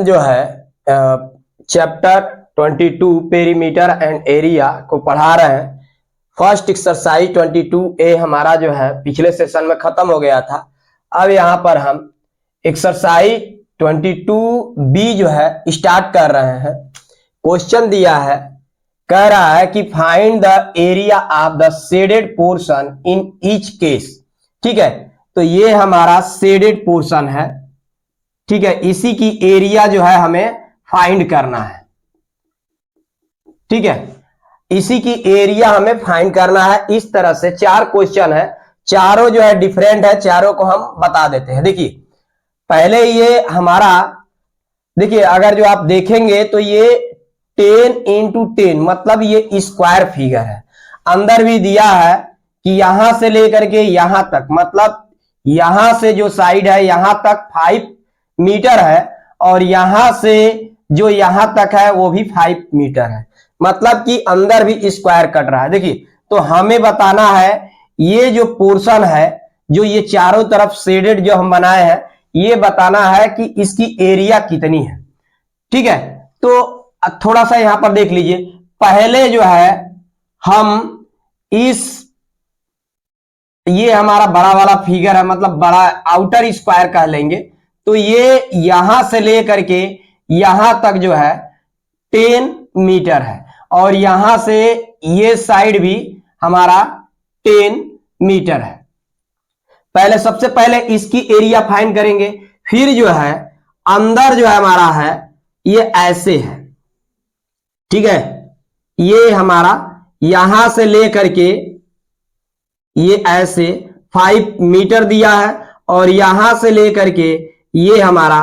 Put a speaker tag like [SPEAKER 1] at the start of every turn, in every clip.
[SPEAKER 1] हम जो है चैप्टर 22 पेरीमीटर एंड एरिया को पढ़ा रहे हैं। फर्स्ट एक्सरसाइज 22A हमारा जो है पिछले सेशन में खत्म हो गया था। अब यहाँ पर हम एक्सरसाइज 22B जो है स्टार्ट कर रहे हैं। क्वेश्चन दिया है, कह रहा है कि find the area of the shaded portion in each case. ठीक है, तो ये हमारा शेडेड पोर्शन है। ठीक है, इसी की एरिया जो है हमें फाइंड करना है। ठीक है, इसी की एरिया हमें फाइंड करना है। इस तरह से चार क्वेश्चन है, चारों जो है डिफरेंट है, चारों को हम बता देते हैं। देखिए पहले ये हमारा, देखिए अगर जो आप देखेंगे तो ये 10 into 10 मतलब ये स्क्वायर फिगर है। अंदर भी दिया है कि यहां से लेकर के यहां तक, मतलब यहां से जो साइड है यहां तक 5 मीटर है और यहां से जो यहां तक है वो भी 5 मीटर है, मतलब कि अंदर भी स्क्वायर कट रहा है। देखिए तो हमें बताना है ये जो पोर्शन है, जो ये चारों तरफ शेडेड जो हम बनाए हैं, ये बताना है कि इसकी एरिया कितनी है। ठीक है, तो थोड़ा सा यहां पर देख लीजिए। पहले जो है हम ये हमारा बड़ा वाला फिगर है, मतलब बड़ा आउटर स्क्वायर कह लेंगे। तो ये यहां से लेकर के यहां तक जो है 10 मीटर है और यहां से ये साइड भी हमारा 10 मीटर है। पहले सबसे पहले इसकी एरिया फाइंड करेंगे, फिर जो है अंदर जो है हमारा है ये ऐसे है। ठीक है, ये हमारा यहां से लेकर के ये ऐसे 5 मीटर दिया है और यहां से लेकर के ये हमारा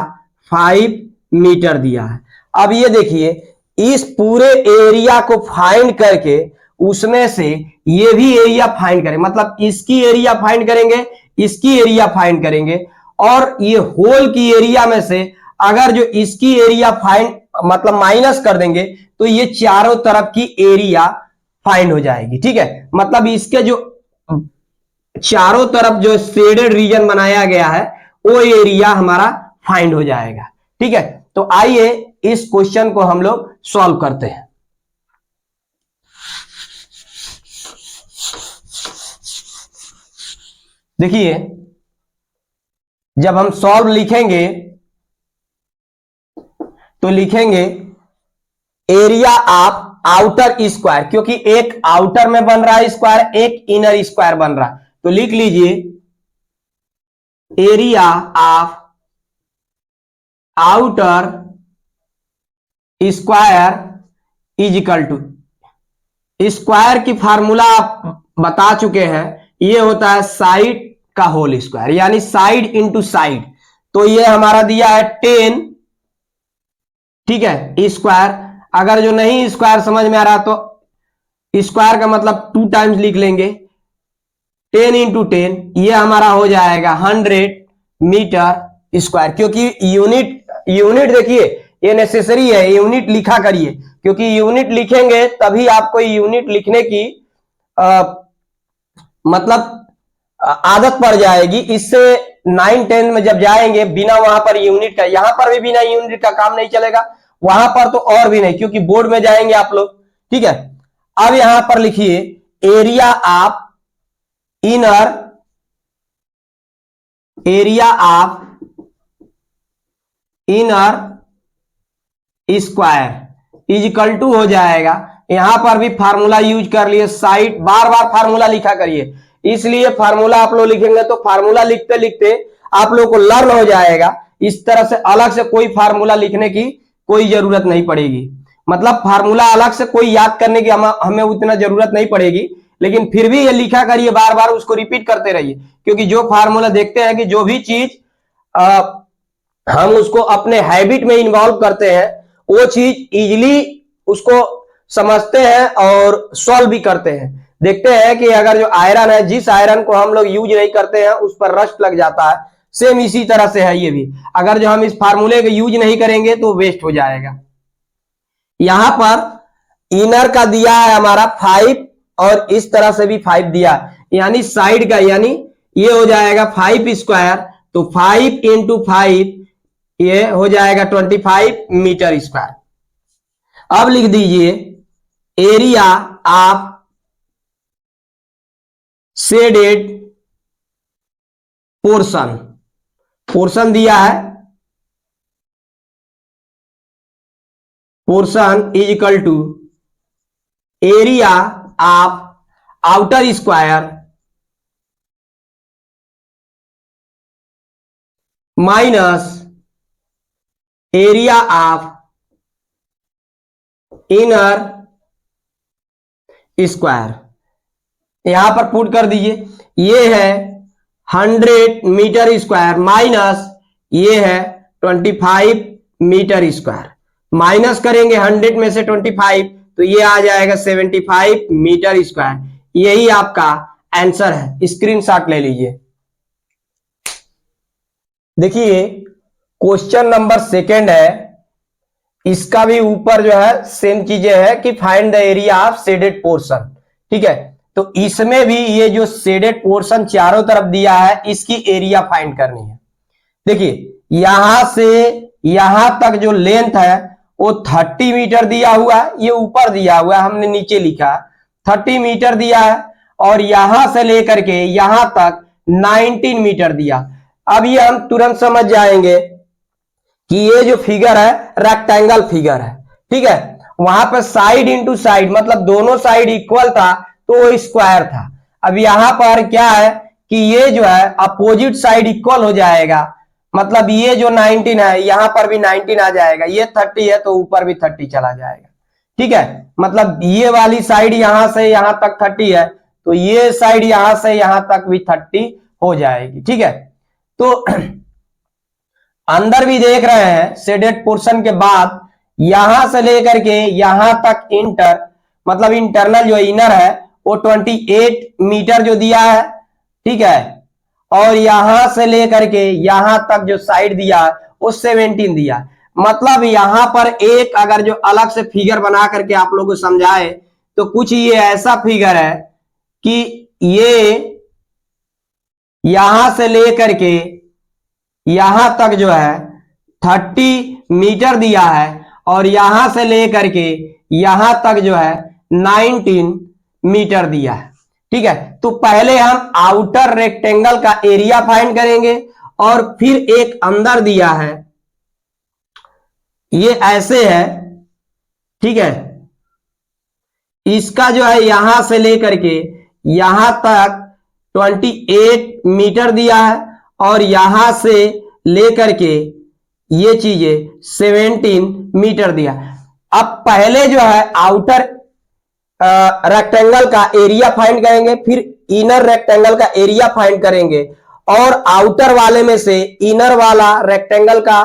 [SPEAKER 1] 5 मीटर दिया है। अब ये देखिए इस पूरे एरिया को फाइंड करके उसमें से ये भी एरिया फाइंड करें, मतलब इसकी एरिया फाइंड करेंगे, इसकी एरिया फाइंड करेंगे और ये होल की एरिया में से अगर जो इसकी एरिया फाइंड मतलब माइनस कर देंगे तो ये चारों तरफ की एरिया फाइंड हो जाएगी। ठीक है, मतलब इसके जो चारों तरफ जो शेडेड रीजन बनाया गया है वो एरिया हमारा फाइंड हो जाएगा। ठीक है, तो आइए इस क्वेश्चन को हम लोग सॉल्व करते हैं। देखिए जब हम सॉल्व लिखेंगे तो लिखेंगे एरिया ऑफ आउटर स्क्वायर, क्योंकि एक आउटर में बन रहा है स्क्वायर, एक इनर स्क्वायर बन रहा है। तो लिख लीजिए area of outer square is equal to, square की फार्मूला आप बता चुके हैं, ये होता है साइड का होल स्क्वायर, यानी साइड इंटू साइड। तो ये हमारा दिया है 10, ठीक है, स्क्वायर। अगर जो नहीं स्क्वायर समझ में आ रहा तो स्क्वायर का मतलब 2 टाइम्स लिख लेंगे, 10 into 10, ये हमारा हो जाएगा 100 मीटर स्क्वायर। क्योंकि यूनिट देखिए ये नेसेसरी है, यूनिट लिखा करिए, क्योंकि यूनिट लिखेंगे तभी आपको यूनिट लिखने की मतलब आदत पड़ जाएगी। इससे 9-10 में जब जाएंगे बिना वहां पर यूनिट का, यहां पर भी बिना यूनिट का काम नहीं चलेगा, वहां पर तो और भी नहीं, क्योंकि बोर्ड में जाएंगे आप लोग। ठीक है, अब यहां पर लिखिए area of inner square is equal to हो जाएगा, यहां पर भी फार्मूला यूज कर लिए, साइड बार बार फार्मूला लिखा करिए, इसलिए फार्मूला आप लोग लिखेंगे तो फार्मूला लिखते लिखते आप लोग को लर्न हो जाएगा। इस तरह से अलग से कोई फार्मूला लिखने की कोई जरूरत नहीं पड़ेगी, मतलब फार्मूला अलग से कोई याद करने की हमें उतना जरूरत नहीं पड़ेगी, लेकिन फिर भी ये लिखा करिए, बार बार उसको रिपीट करते रहिए। क्योंकि जो फार्मूला देखते हैं कि जो भी चीज हम उसको अपने हैबिट में इन्वॉल्व करते हैं वो चीज इजीली उसको समझते हैं और सॉल्व भी करते हैं। देखते हैं कि अगर जो आयरन है, जिस आयरन को हम लोग यूज नहीं करते हैं उस पर रस्ट लग जाता है, सेम इसी तरह से है ये भी। अगर जो हम इस फार्मूले का यूज नहीं करेंगे तो वेस्ट हो जाएगा। यहां पर इनर का दिया है हमारा 5 और इस तरह से भी 5 दिया, यानी साइड का, यानी ये हो जाएगा 5 स्क्वायर, तो 5 into 5 ये हो जाएगा 25 मीटर स्क्वायर। अब लिख दीजिए area of shaded portion, portion दिया है, portion is equal to area of outer square minus area of inner square. यहां पर पुट कर दीजिए, ये है 100 मीटर स्क्वायर माइनस ये है 25 मीटर स्क्वायर। माइनस करेंगे 100 में से 25 तो ये आ जाएगा 75 मीटर स्क्वायर। यही आपका आंसर है, स्क्रीनशॉट ले लीजिए। देखिए क्वेश्चन नंबर सेकंड है, इसका भी ऊपर जो है सेम चीजें है कि find the area of shaded portion. ठीक है, तो इसमें भी ये जो शेडेड पोर्शन चारों तरफ दिया है इसकी एरिया फाइंड करनी है। देखिए यहां से यहां तक जो लेंथ है वो 30 मीटर दिया हुआ है, ये ऊपर दिया हुआ है, हमने नीचे लिखा 30 मीटर दिया है, और यहां से लेकर के यहां तक 19 मीटर दिया। अब ये हम तुरंत समझ जाएंगे कि ये जो फिगर है रेक्टेंगल फिगर है। ठीक है, वहां पर साइड इंटू साइड मतलब दोनों साइड इक्वल था तो वो स्क्वायर था। अब यहां पर क्या है कि ये जो है अपोजिट साइड इक्वल हो जाएगा, मतलब ये जो 19 है यहां पर भी 19 आ जाएगा, ये 30 है तो ऊपर भी 30 चला जाएगा। ठीक है, मतलब ये वाली साइड यहां से यहां तक 30 है तो ये साइड यहां से यहां तक भी 30 हो जाएगी। ठीक है, तो अंदर भी देख रहे हैं शेडेड पोर्शन के बाद यहां से लेकर के यहां तक इंटर मतलब इंटरनल जो इनर है वो 28 मीटर जो दिया है। ठीक है, और यहां से लेकर के यहां तक जो साइड दिया है वो 17 दिया। मतलब यहां पर एक अगर जो अलग से फिगर बना करके आप लोगों को समझाए तो कुछ ये ऐसा फिगर है कि ये यहां से लेकर के यहां तक जो है 30 मीटर दिया है और यहां से लेकर के यहां तक जो है 19 मीटर दिया है। ठीक है, तो पहले हम आउटर रेक्टेंगल का एरिया फाइंड करेंगे और फिर एक अंदर दिया है, ये ऐसे है। ठीक है, इसका जो है यहां से लेकर के यहां तक 28 मीटर दिया है और यहां से लेकर के ये चीजें 17 मीटर दिया। अब पहले जो है आउटर रेक्टेंगल का एरिया फाइंड करेंगे, फिर इनर रेक्टेंगल का एरिया फाइंड करेंगे और आउटर वाले में से इनर वाला रेक्टेंगल का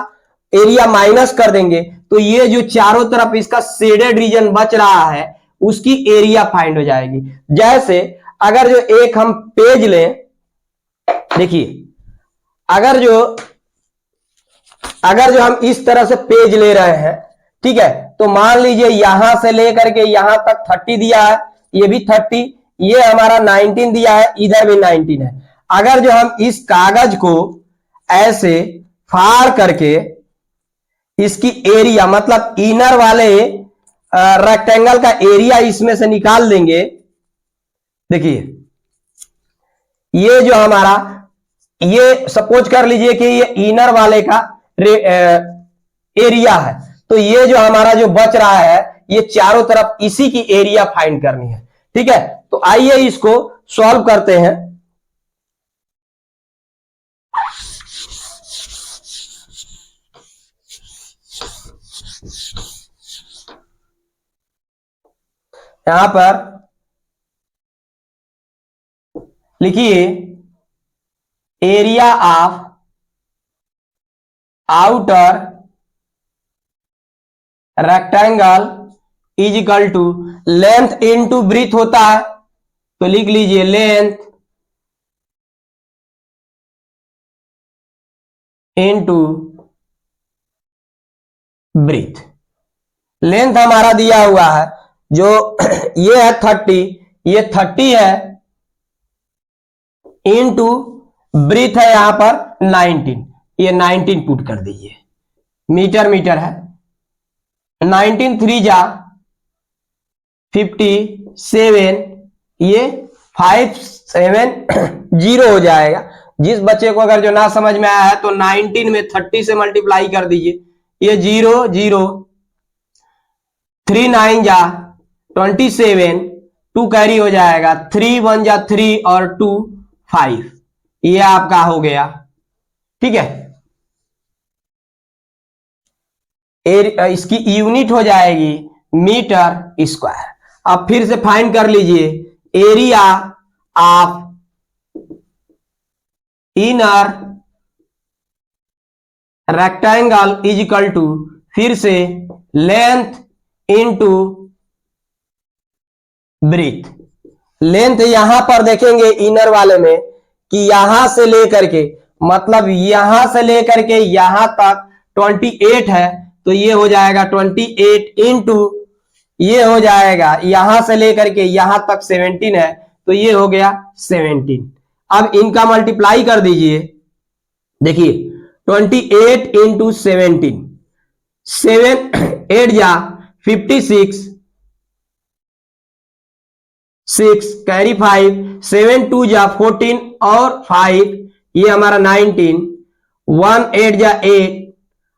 [SPEAKER 1] एरिया माइनस कर देंगे तो ये जो चारों तरफ इसका शेडेड रीजन बच रहा है उसकी एरिया फाइंड हो जाएगी। जैसे अगर जो एक हम पेज लें, देखिए अगर जो हम इस तरह से पेज ले रहे हैं, ठीक है, तो मान लीजिए यहां से लेकर के यहां तक 30 दिया है, ये भी 30, ये हमारा 19 दिया है, इधर भी 19 है। अगर जो हम इस कागज को ऐसे फाड़ करके इसकी एरिया मतलब इनर वाले रेक्टेंगल का एरिया इसमें से निकाल देंगे, देखिए ये जो हमारा ये सपोज कर लीजिए कि ये इनर वाले का एरिया है, तो ये जो हमारा जो बच रहा है ये चारों तरफ इसी की एरिया फाइंड करनी है। ठीक है, तो आइए इसको सॉल्व करते हैं। यहां पर लिखिए area of outer rectangle is equal to length into breadth होता है, तो लिख लीजिए लेंथ इनटू ब्रीथ। लेंथ हमारा दिया हुआ है जो ये है 30, ये 30 है, इनटू ब्रीथ है यहां पर 19, ये 19 पुट कर दीजिए। मीटर मीटर है। 19 3 जा 57, ये 570 हो जाएगा। जिस बच्चे को अगर जो ना समझ में आया है तो 19 में 30 से मल्टीप्लाई कर दीजिए, ये 0 0, 3 9 जा 27, 2 कैरी हो जाएगा, 3 1 जा 3 और 2 5, ये आपका हो गया। ठीक है, इसकी यूनिट हो जाएगी मीटर स्क्वायर। अब फिर से फाइंड कर लीजिए area of inner rectangle is equal to, फिर से लेंथ इनटू ब्रीथ। लेंथ यहां पर देखेंगे इनर वाले में कि यहां से लेकर के, मतलब यहां से लेकर के यहां तक 28 है, तो ये हो जाएगा 28 इंटू, ये हो जाएगा यहां से लेकर के यहां तक 17 है, तो ये हो गया 17। अब इनका मल्टीप्लाई कर दीजिए, देखिए 28 इंटू 17, 7 8 जा 56, 6 कैरी 5, 7 2 जा 14 और 5, ये हमारा 19, 1 8 जा 8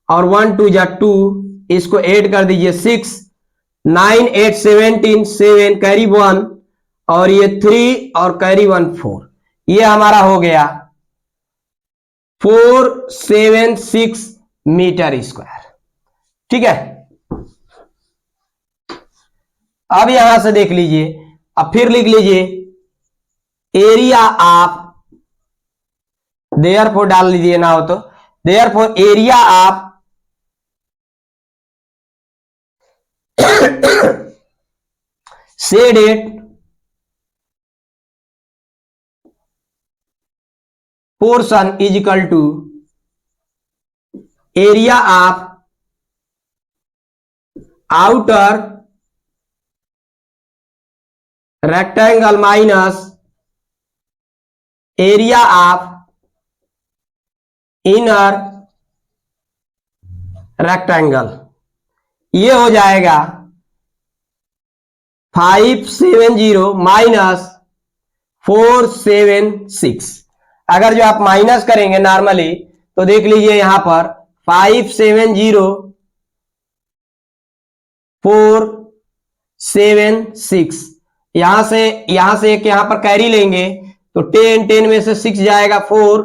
[SPEAKER 1] और 1 2 जा 2, इसको ऐड कर दीजिए 6, 9 8 17, 7 कैरी 1 और ये 3 और कैरी 1 4, ये हमारा हो गया 476 मीटर स्क्वायर। ठीक है, अब यहां से देख लीजिए, अब फिर लिख लीजिए एरिया ऑफ, देयरफॉर डाल लीजिए ना हो तो, therefore area of shaded portion is equal to area of outer rectangle minus area of inner rectangle, ये हो जाएगा 570 माइनस 476। अगर जो आप माइनस करेंगे नॉर्मली तो देख लीजिए यहां पर 570 476, यहां से एक यहां पर कैरी लेंगे तो 10 10 में से 6 जाएगा 4,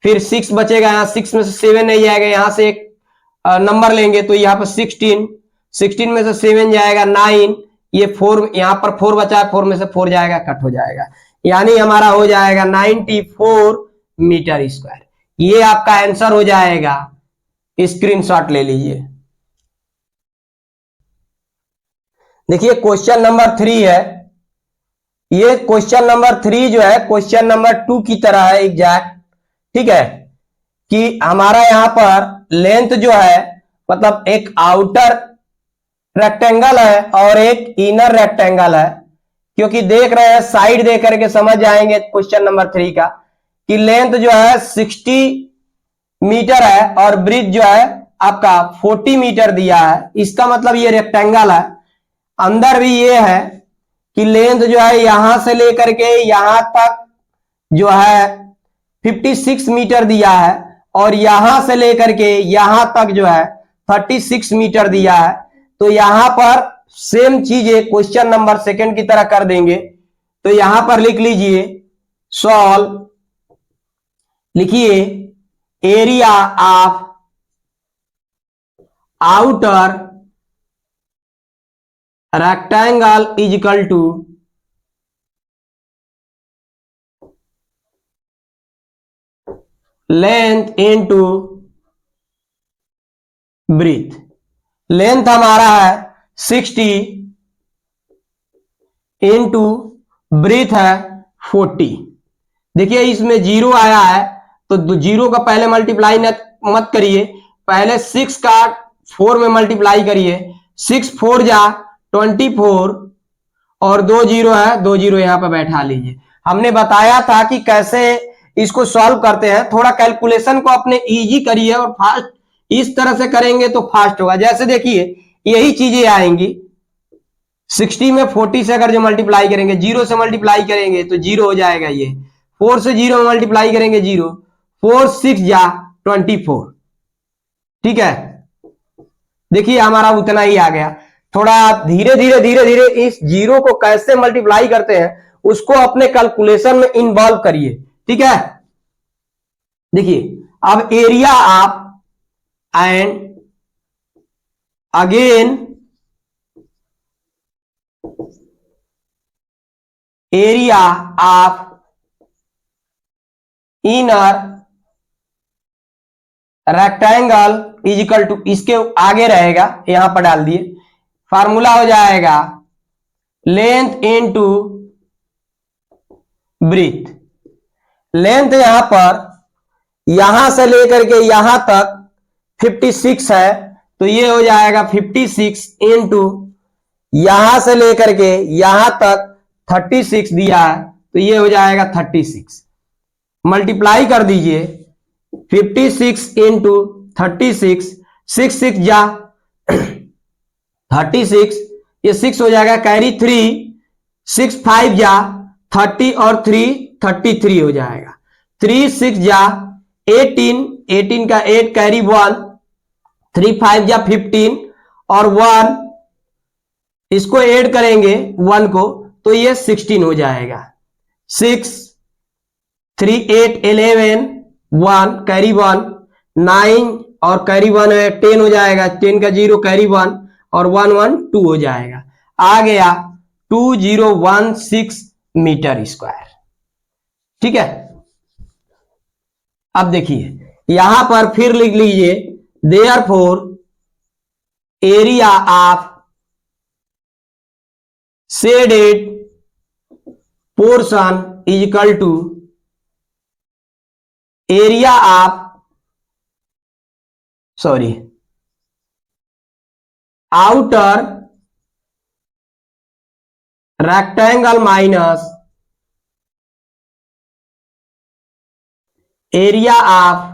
[SPEAKER 1] फिर 6 बचेगा, यहां 6 में से 7 नहीं जाएगा, यहां से एक नंबर लेंगे तो यहां पर 16, 16 में से 7 जाएगा 9, ये 4 यहां पर 4 बचा है, 4 में से 4 जाएगा, कट हो जाएगा, यानी हमारा हो जाएगा 94 मीटर स्क्वायर। ये आपका आंसर हो जाएगा, स्क्रीनशॉट ले लीजिए। देखिए क्वेश्चन नंबर 3 है, ये क्वेश्चन नंबर 3 जो है क्वेश्चन नंबर 2 की तरह है एग्जैक्ट। ठीक है, कि हमारा यहां पर लेंथ जो है, मतलब एक आउटर रेक्टेंगल है और एक इनर रेक्टेंगल है, क्योंकि देख रहे हैं साइड देख करके समझ जाएंगे क्वेश्चन नंबर 3 का, कि लेंथ जो है 60 मीटर है और ब्रीथ जो है आपका 40 मीटर दिया है। इसका मतलब ये रेक्टेंगल है। अंदर भी ये है कि लेंथ जो है यहां से लेकर के यहां तक जो है 56 मीटर दिया है और यहां से लेकर के यहां तक जो है 36 मीटर दिया है। तो यहां पर सेम चीजें क्वेश्चन नंबर 2 की तरह कर देंगे। तो यहां पर लिख लीजिए सॉल्व, लिखिए area of outer rectangle is equal to length into breadth. Length हमारा है 60 इंटू ब्रीथ है 40। देखिए इसमें 0 आया है तो 0 का पहले मल्टीप्लाई मत करिए, पहले 6 का 4 में मल्टीप्लाई करिए। 6 4 जा 24 और 2 0 है, 2 0 यहां पर बैठा लीजिए। हमने बताया था कि कैसे इसको सॉल्व करते हैं, थोड़ा कैलकुलेशन को अपने इजी करिए और फास्ट इस तरह से करेंगे तो फास्ट होगा। जैसे देखिए यही चीजें आएंगी, 60 में 40 से अगर जो मल्टीप्लाई करेंगे, 0 से मल्टीप्लाई करेंगे तो 0 हो जाएगा, ये 4 से 0 में मल्टीप्लाई करेंगे 0, 4 6 जा 24। ठीक है, देखिए हमारा उतना ही आ गया। थोड़ा धीरे धीरे धीरे धीरे इस जीरो को कैसे मल्टीप्लाई करते हैं उसको अपने कैलकुलेशन में इन्वॉल्व करिए। ठीक है, देखिए अब area of and again area of inner rectangle is equal to, इसके आगे रहेगा, यहां पर डाल दिए, फार्मूला हो जाएगा लेंथ इनटू ब्रीथ। लेंथ यहां पर यहां से लेकर के यहां तक 56 है, तो ये हो जाएगा 56 इंटू यहां से लेकर के यहां तक 36 दिया है, तो ये हो जाएगा 36। मल्टीप्लाई कर दीजिए 56 इंटू 36, 6 6 जा 36, ये 6 हो जाएगा, कैरी 3, 6 5 जा 30 और 3 33 हो जाएगा, 3 6 जा 18, 18 का 8 कैरी 1, 3 5 जा 15 और 1 इसको ऐड करेंगे 1 को, तो ये 16 हो जाएगा, 6 3 8 11 1 कैरी 1 9 और कैरी 1 है 10 हो जाएगा, 10 का 0 कैरी 1 और 1 1 2 हो जाएगा, आ गया 2016 मीटर स्क्वायर। ठीक है, अब देखिए यहां पर फिर लिख लीजिए therefore area of shaded portion is equal to area of outer rectangle minus area of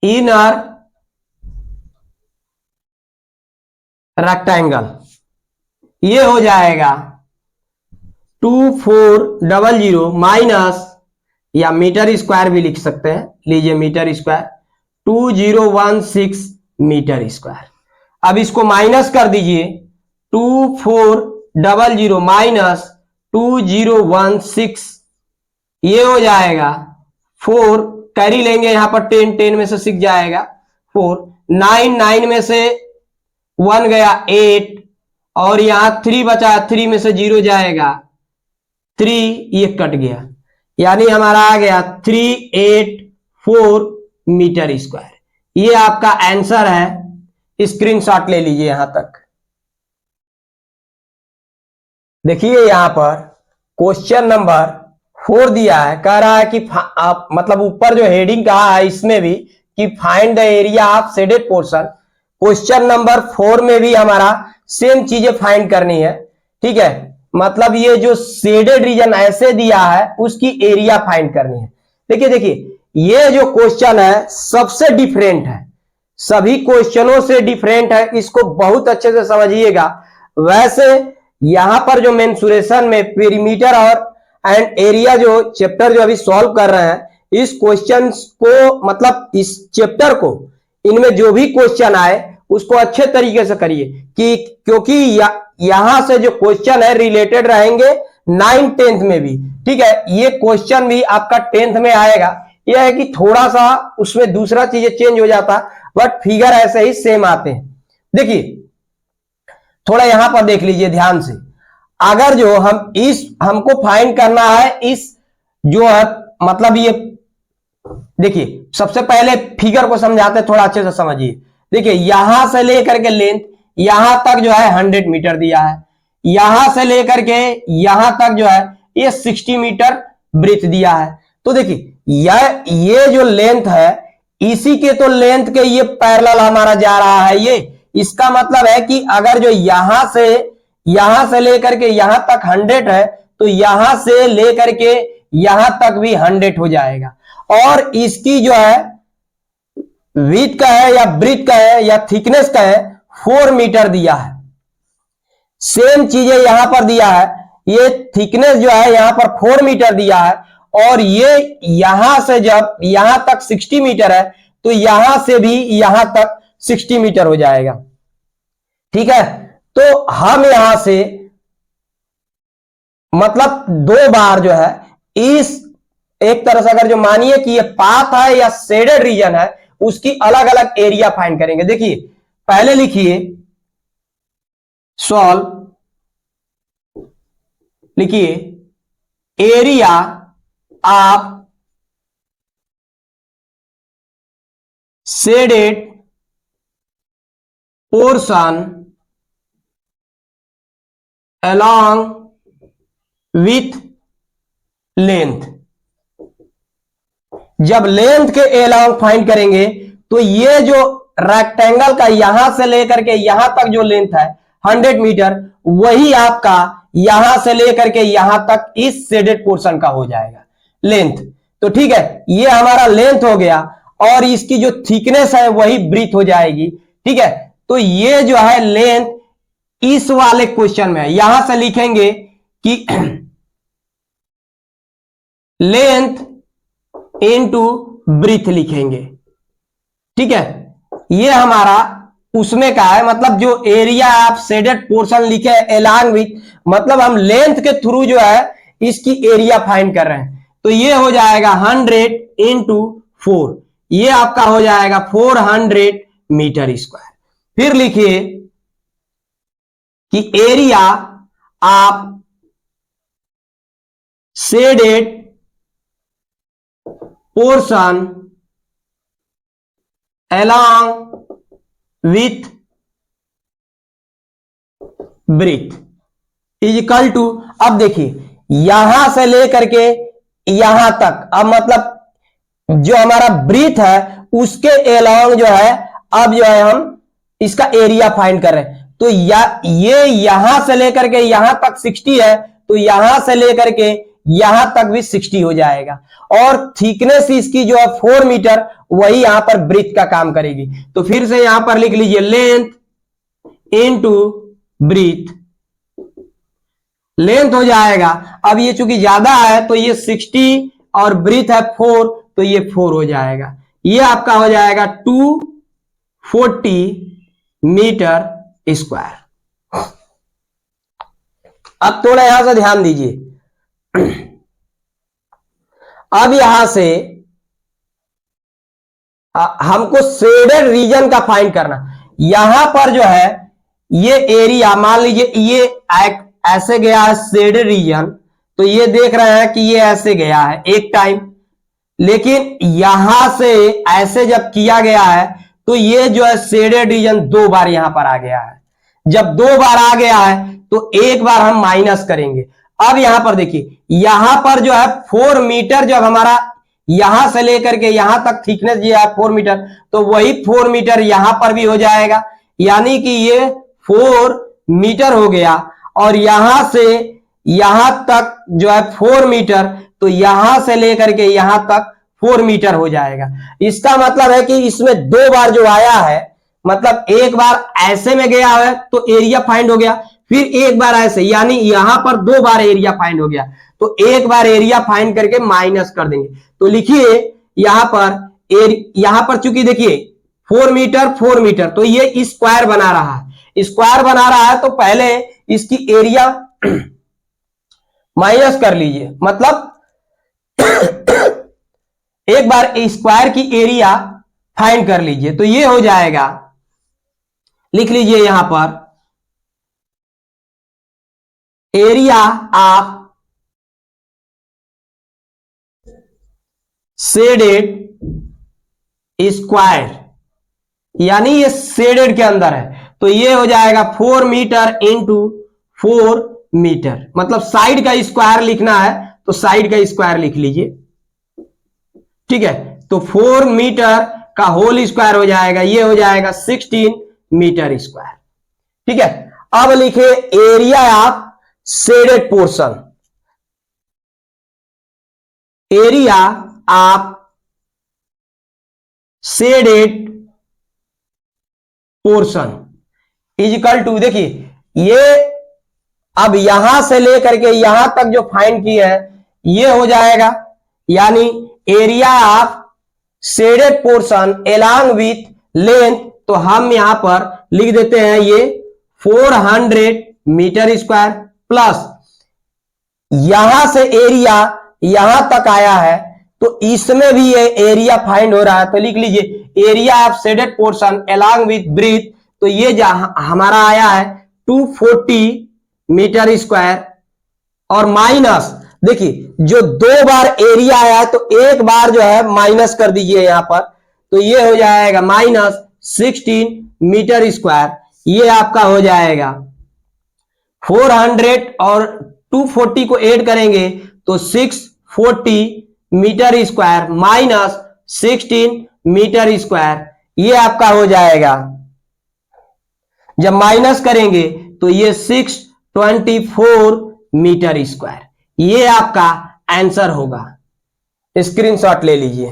[SPEAKER 1] inner rectangle, ये हो जाएगा 2400 माइनस, या मीटर स्क्वायर भी लिख सकते हैं, लीजिए मीटर स्क्वायर 2016 मीटर स्क्वायर। अब इसको माइनस कर दीजिए 2400 माइनस 2016, ये हो जाएगा 4 कैरी लेंगे यहां पर 10 10 में से 6 जाएगा 4, 9 9 में से 1 गया 8 और यहां 3 बचा, 3 में से 0 जाएगा 3, ये कट गया, यानी हमारा आ गया 384 मीटर स्क्वायर। ये आपका आंसर है, स्क्रीनशॉट ले लीजिए यहां तक। देखिए यहां पर क्वेश्चन नंबर 4 दिया है, कह रहा है कि मतलब ऊपर जो हेडिंग कहा है इसमें भी कि find the area of shaded portion, question number 4 में भी हमारा सेम चीजें फाइंड करनी है। ठीक है, मतलब ये जो शेडेड रीजन ऐसे दिया है उसकी एरिया फाइंड करनी है। देखिए ये जो क्वेश्चन है सबसे डिफरेंट है, सभी क्वेश्चनों से डिफरेंट है, इसको बहुत अच्छे से समझिएगा। वैसे यहां पर जो मेंसुरेशन में पेरीमीटर और एंड एरिया जो चैप्टर जो अभी सॉल्व कर रहे हैं, इस क्वेश्चन को मतलब इस चैप्टर को इनमें जो भी क्वेश्चन आए उसको अच्छे तरीके से करिए, कि क्योंकि यहां से जो क्वेश्चन है रिलेटेड रहेंगे 9th 10th में भी। ठीक है, ये क्वेश्चन भी आपका 10th में आएगा, यह है कि थोड़ा सा उसमें दूसरा चीजें चेंज हो जाता, बट फिगर ऐसे ही सेम आते हैं। देखिए थोड़ा यहां पर देख लीजिए ध्यान से, अगर जो हमको फाइंड करना है इस जो है मतलब ये, देखिए सबसे पहले फिगर को समझाते थोड़ा अच्छे से समझिए। देखिए यहां से लेकर के लेंथ यहां तक जो है 100 मीटर दिया है, यहां से लेकर के यहां तक जो है ये 60 मीटर ब्रीथ दिया है। तो देखिए ये जो लेंथ है इसी के तो लेंथ के ये पैरेलल हमारा जा रहा है, ये इसका मतलब है कि अगर जो यहां से लेकर के यहां तक 100 है तो यहां से लेकर के यहां तक भी 100 हो जाएगा, और इसकी जो है विड्थ का है या ब्रीथ का है या थिकनेस का है 4 मीटर दिया है। सेम चीजें यहां पर दिया है, ये थिकनेस जो है यहां पर 4 मीटर दिया है और ये यहां से जब यहां तक 60 मीटर है तो यहां से भी यहां तक 60 मीटर हो जाएगा। ठीक है, तो हम यहां से मतलब 2 बार जो है इस एक तरह से अगर जो मानिए कि ये पाथ है या शेडेड रीजन है उसकी अलग अलग एरिया फाइंड करेंगे। देखिए पहले लिखिए सॉल्व, लिखिए area of shaded portion along with length. जब लेंथ के एलॉन्ग फाइंड करेंगे तो ये जो रेक्टेंगल का यहां से लेकर के यहां तक जो लेंथ है 100 मीटर, वही आपका यहां से लेकर के यहां तक इस शेडेड पोर्शन का हो जाएगा लेंथ। तो ठीक है, ये हमारा लेंथ हो गया और इसकी जो थिकनेस है वही ब्रीथ हो जाएगी। ठीक है, तो ये जो है लेंथ इस वाले क्वेश्चन में है। यहां से लिखेंगे कि लेंथ इनटू ब्रीथ लिखेंगे। ठीक है, ये हमारा उसमें का है, मतलब जो एरिया ऑफ शेडेड पोर्शन लिखे एलॉन्ग विथ, मतलब हम लेंथ के थ्रू जो है इसकी एरिया फाइंड कर रहे हैं। तो ये हो जाएगा 100 इंटू 4, ये आपका हो जाएगा 400 मीटर स्क्वायर। फिर लिखिए कि area of shaded portion along with breadth is equal to, अब देखिए यहां से लेकर के यहां तक, अब मतलब जो हमारा ब्रीथ है उसके एलॉन्ग जो है अब जो है हम इसका एरिया फाइंड कर रहे हैं। तो ये यहां से लेकर के यहां तक 60 है, तो यहां से लेकर के यहां तक भी 60 हो जाएगा और थिकनेस इसकी जो है 4 मीटर, वही यहां पर ब्रीथ का काम करेगी। तो फिर से यहां पर लिख लीजिए लेंथ इनटू ब्रीथ, लेंथ हो जाएगा। अब ये चूंकि ज्यादा है तो ये 60 और ब्रीथ है 4, तो ये 4 हो जाएगा। ये आपका हो जाएगा 240 मीटर स्क्वायर। अब थोड़ा यहां से ध्यान दीजिए, अब यहां से हमको शेडेड रीजन का फाइंड करना। यहां पर जो है ये एरिया, मान लीजिए ये ऐसे गया है शेडेड रीजन, तो ये देख रहे हैं कि ये ऐसे गया है एक टाइम, लेकिन यहां से ऐसे जब किया गया है तो ये जो है शेडेड रीजन 2 बार यहां पर आ गया है। जब 2 बार आ गया है तो एक बार हम माइनस करेंगे। अब यहां पर देखिए, यहां पर जो है 4 मीटर, जब हमारा यहां से लेकर के यहां तक थिकनेस जो है 4 मीटर, तो वही 4 मीटर यहां पर भी हो जाएगा, यानी कि ये 4 मीटर हो गया। और यहां से यहां तक जो है 4 मीटर, तो यहां से लेकर के यहां तक 4 मीटर हो जाएगा। इसका मतलब है कि इसमें 2 बार जो आया है, मतलब एक बार ऐसे में गया है तो एरिया फाइंड हो गया, फिर एक बार ऐसे, यानी यहां पर 2 बार एरिया फाइंड हो गया। तो एक बार एरिया फाइंड करके माइनस कर देंगे। तो लिखिए यहां पर चूंकि देखिए 4 मीटर 4 मीटर, तो ये स्क्वायर बना रहा है, स्क्वायर बना रहा है, तो पहले इसकी एरिया माइनस कर लीजिए, मतलब एक बार स्क्वायर की एरिया फाइंड कर लीजिए। तो ये हो जाएगा, लिख लीजिए यहां पर एरिया ऑफ शेडेड स्क्वायर, यानी ये शेडेड के अंदर है, तो ये हो जाएगा 4 मीटर इंटू 4 मीटर, मतलब साइड का स्क्वायर लिखना है तो साइड का स्क्वायर लिख लीजिए। ठीक है, तो 4 मीटर का होल स्क्वायर हो जाएगा, ये हो जाएगा 16 मीटर स्क्वायर। ठीक है, अब लिखे area of shaded portion, area of shaded portion is equal to, देखिए ये अब यहां से लेकर के यहां तक जो फाइंड की है ये हो जाएगा, यानी area of shaded portion along with length, तो हम यहां पर लिख देते हैं ये 400 मीटर स्क्वायर प्लस यहां से एरिया यहां तक आया है, तो इसमें भी ये एरिया फाइंड हो रहा है, तो लिख लीजिए area of shaded portion along with breadth, तो ये हमारा आया है 240 मीटर स्क्वायर, और माइनस देखिए जो 2 बार एरिया आया है तो एक बार जो है माइनस कर दीजिए यहां पर, तो ये हो जाएगा माइनस 16 मीटर स्क्वायर, ये आपका हो जाएगा 400 और 240 को ऐड करेंगे तो 640 metre square minus 16 metre square, ये आपका हो जाएगा, जब माइनस करेंगे तो ये 624 मीटर स्क्वायर, ये आपका आंसर होगा। स्क्रीनशॉट ले लीजिए।